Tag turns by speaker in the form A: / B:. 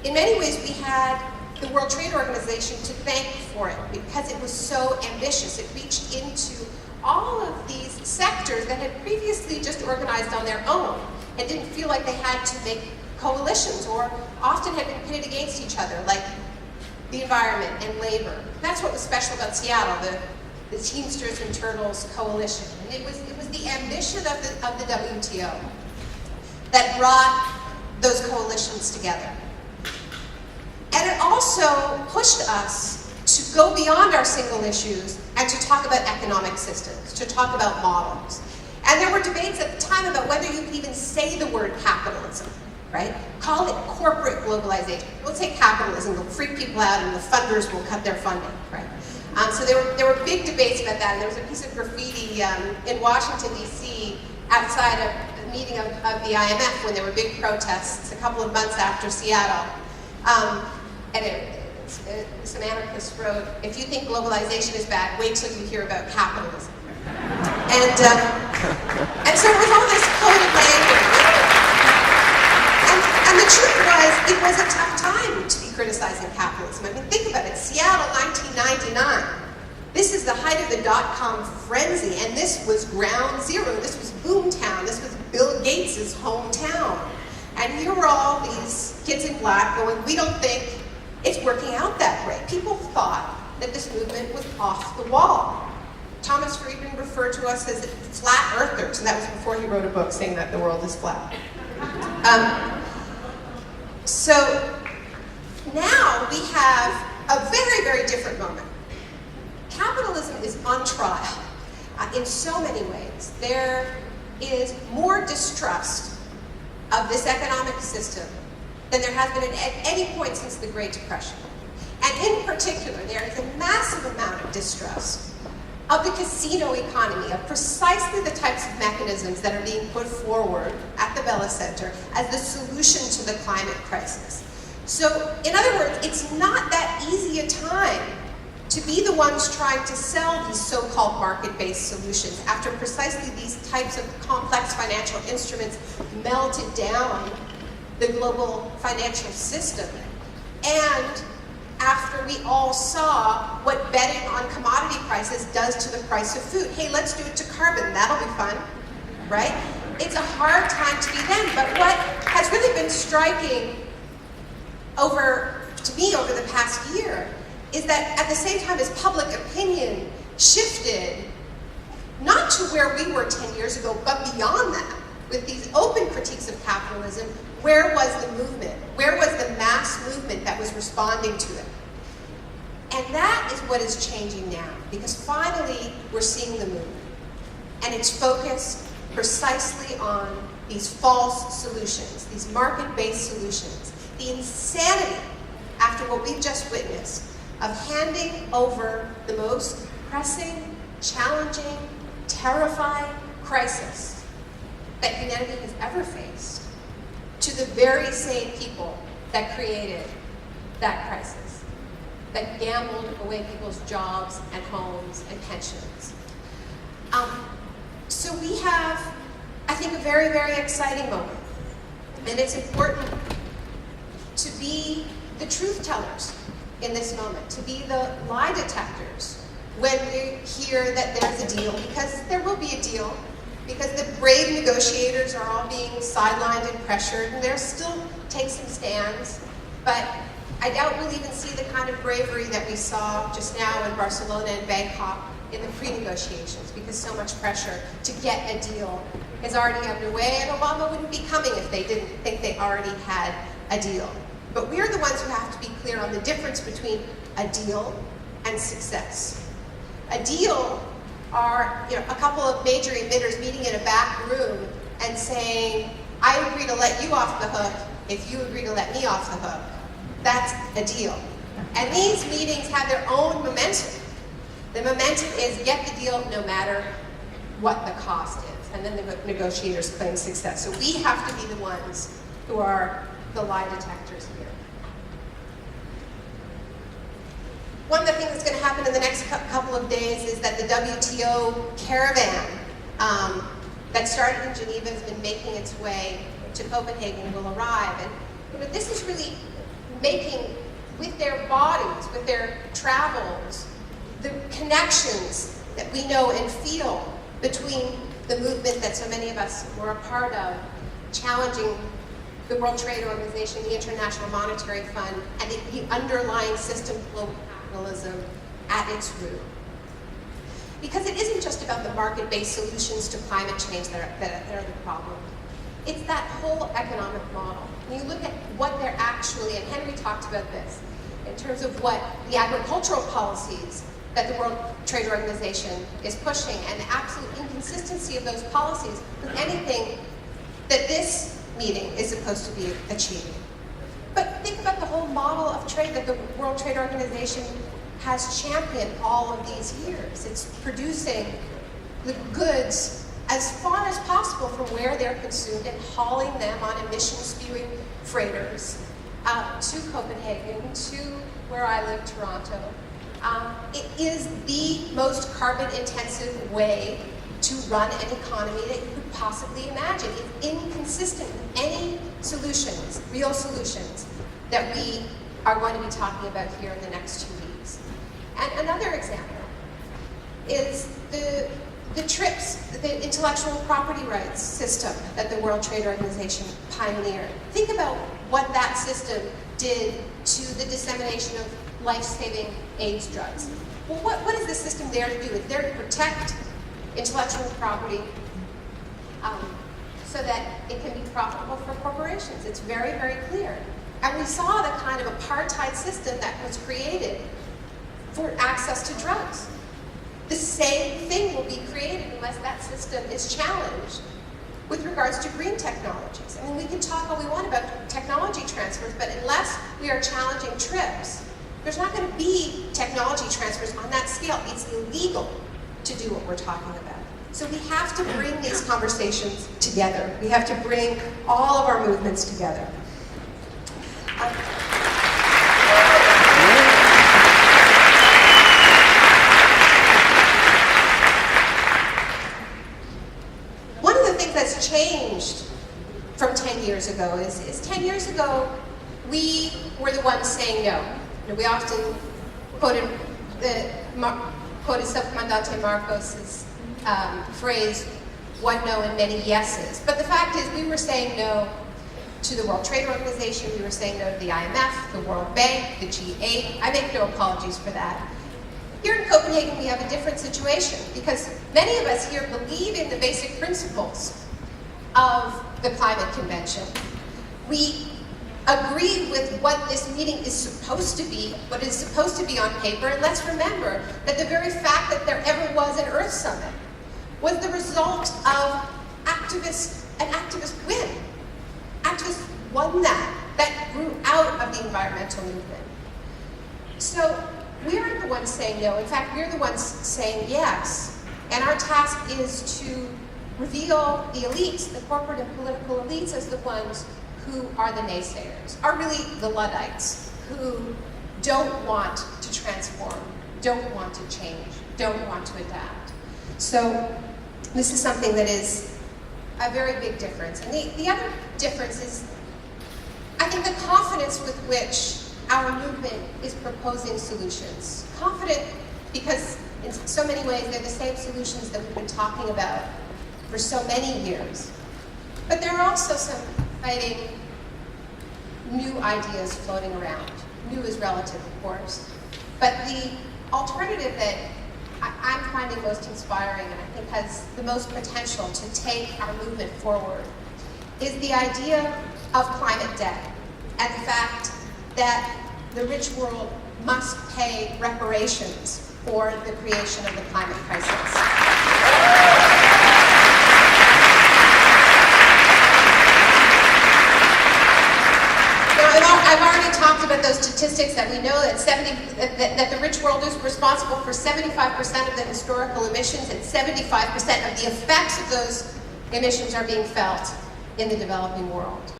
A: in many ways, we had the World Trade Organization to thank for it because it was so ambitious. It reached into all of these sectors that had previously just organized on their own and didn't feel like they had to make coalitions or often had been pitted against each other, like the environment and labor. That's what was special about Seattle, the Teamsters and Turtles coalition. And it was the ambition of the WTO that brought those coalitions together. And it also pushed us to go beyond our single issues and to talk about economic systems, to talk about models. And there were debates at the time about whether you could even say the word capitalism, right? Call it corporate globalization. We'll say capitalism, it'll freak people out and the funders will cut their funding, right? So there were big debates about that, and there was a piece of graffiti in Washington, D.C. outside of the meeting of the IMF when there were big protests a couple of months after Seattle. Some anarchists wrote, "If you think globalization is bad, wait till you hear about capitalism." And so it was all this coded language. And the truth was, it was a tough time to be criticizing capitalism. I mean, think about it. Seattle, 1999. This is the height of the dot-com frenzy, and this was ground zero. This was boomtown. This was Bill Gates' hometown. And here were all these kids in black going, we don't think it's working out that great. People thought that this movement was off the wall. Thomas Friedman referred to us as flat earthers, and that was before he wrote a book saying that the world is flat. So now we have a very, very different moment. Capitalism is on trial in so many ways. There is more distrust of this economic system than there has been at any point since the Great Depression. And in particular, there is a massive amount of distrust of the casino economy, of precisely the types of mechanisms that are being put forward at the Bella Center as the solution to the climate crisis. So, in other words, it's not that easy a time to be the ones trying to sell these so-called market-based solutions after precisely these types of complex financial instruments melted down the global financial system. And after we all saw what betting on commodity prices does to the price of food. Hey, let's do it to carbon, that'll be fun, right? It's a hard time to be then, but what has really been striking to me over the past year is that at the same time as public opinion shifted, not to where we were 10 years ago, but beyond that, with these open critiques of capitalism, where was the movement? Where was the mass movement that was responding to it? And that is what is changing now, because finally we're seeing the movement. And it's focused precisely on these false solutions, these market-based solutions. The insanity, after what we've just witnessed, of handing over the most pressing, challenging, terrifying crisis that humanity has ever faced to the very same people that created that crisis, that gambled away people's jobs and homes and pensions. So we have, I think, a very, very exciting moment. And it's important to be the truth tellers in this moment, to be the lie detectors when we hear that there's a deal, because there will be a deal, because the brave negotiators are all being sidelined and pressured, and they'll still take some stands, but I doubt we'll even see the kind of bravery that we saw just now in Barcelona and Bangkok in the pre-negotiations, because so much pressure to get a deal is already underway, and Obama wouldn't be coming if they didn't think they already had a deal. But we're the ones who have to be clear on the difference between a deal and success. A deal are a couple of major emitters meeting in a back room and saying, I agree to let you off the hook if you agree to let me off the hook. That's a deal. And these meetings have their own momentum. The momentum is get the deal no matter what the cost is. And then the negotiators claim success. So we have to be the ones who are the lie detectors here. One of the things that's going to happen in the next couple of days is that the WTO caravan that started in Geneva has been making its way to Copenhagen will arrive. And this is really making with their bodies, with their travels, the connections that we know and feel between the movement that so many of us were a part of, challenging the World Trade Organization, the International Monetary Fund, and the underlying system of global capitalism at its root. Because it isn't just about the market-based solutions to climate change that are the problem. It's that whole economic model. When you look at what they're actually, and Henry talked about this, in terms of what the agricultural policies that the World Trade Organization is pushing, and the absolute inconsistency of those policies with anything that this meeting is supposed to be achieving. But think about the whole model of trade that the World Trade Organization has championed all of these years. It's producing the goods as far as possible from where they're consumed and hauling them on emission-spewing freighters to Copenhagen, to where I live, Toronto. It is the most carbon-intensive way to run an economy that you could possibly imagine. It's inconsistent with any solutions, real solutions, that we are going to be talking about here in the next 2 weeks. And another example is the TRIPS, the intellectual property rights system that the World Trade Organization pioneered. Think about what that system did to the dissemination of life-saving AIDS drugs. Well, what is this system there to do? It's there to protect intellectual property so that it can be profitable for corporations. It's very, very clear. And we saw the kind of apartheid system that was created for access to drugs. The same thing will be created unless that system is challenged with regards to green technologies. I mean, we can talk all we want about technology transfers, but unless we are challenging TRIPS, there's not going to be technology transfers on that scale. It's illegal to do what we're talking about. So we have to bring these conversations together. We have to bring all of our movements together. One of the things that's changed from 10 years ago is 10 years ago, we were the ones saying no. You know, we often quoted Subcomandante Marcos's phrase, one no and many yeses. But the fact is, we were saying no to the World Trade Organization, we were saying no to the IMF, the World Bank, the G8. I make no apologies for that. Here in Copenhagen, we have a different situation because many of us here believe in the basic principles of the Climate Convention. We agree with what this meeting is supposed to be, what is supposed to be on paper, and let's remember that the very fact that there ever was an Earth Summit was the result of an activist win. Activists won that grew out of the environmental movement. So we aren't the ones saying no. In fact, we're the ones saying yes. And our task is to reveal the elites, the corporate and political elites, as the ones who are the naysayers, are really the Luddites, who don't want to transform, don't want to change, don't want to adapt. So this is something that is a very big difference. And the other difference is, I think, the confidence with which our movement is proposing solutions. Confident because in so many ways they're the same solutions that we've been talking about for so many years. But there are also some exciting new ideas floating around. New is relative, of course. But the alternative that I'm finding most inspiring and I think has the most potential to take our movement forward is the idea of climate debt and the fact that the rich world must pay reparations for the creation of the climate crisis. I've already talked about those statistics that we know that the rich world is responsible for 75% of the historical emissions and 75% of the effects of those emissions are being felt in the developing world.